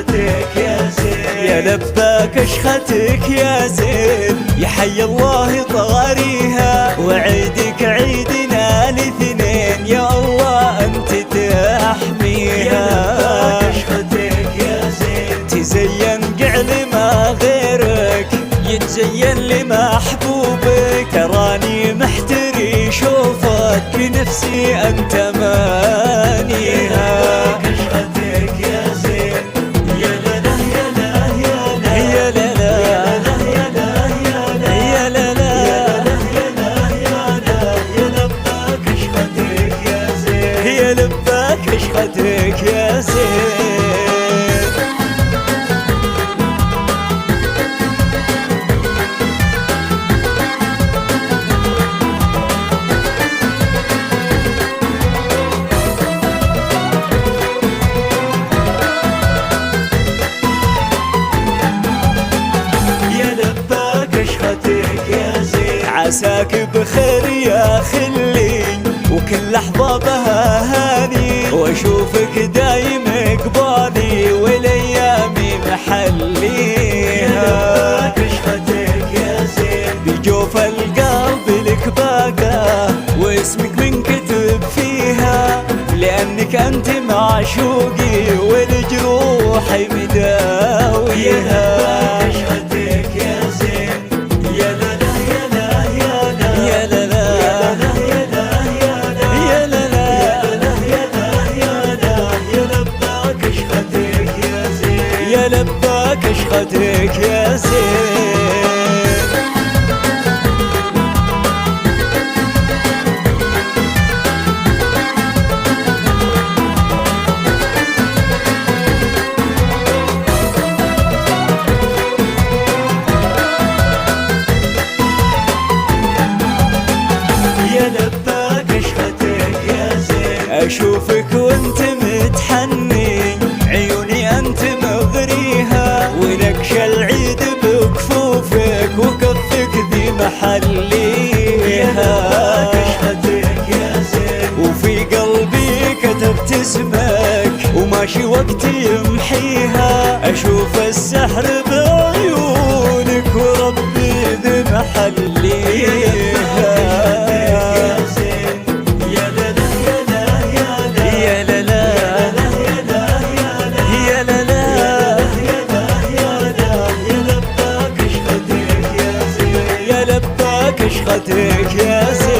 اشختك يا زين، يا لباك اشختك يا زين، يا حي الله طاريها، وعيدك عيدنا الاثنين، يا الله انت تحميها. يا لباك اشختك يا زين، تزين قعل ما غيرك يتزين لمحبوبك، تراني محتري شوفك نفسي انت مانيها. اشختك يا زين، يا لا يا لا يا لا يا لا لا يا لا يا لا يا لا لا يا لباك اشختك يا زين، يا لباك اشختك يا زين. عساك بخير يا خلي، وكل لحظة بها هاني، واشوفك دايم قبالي والايامي محليها. يا اشختك يا زين، بجوف القلب لك باقة، واسمك منكتب فيها، لانك انت معشوقي والجروح مداويها. اشختك يا زين، يا لا يا لا لا يا لا لا يا لباك اشختك يا زين، يا لباك اشختك يا زين. اشوفك وانت متحني، عيوني انت مغريها، ونكشى العيد بكفوفك وكفك ذي محليها. اشختك يا زين، وفي قلبي كتبت اسمك وماشي وقتي يمحيها، اشوف السحر بعيونك وربي ذي محليها. اشختك يا زين.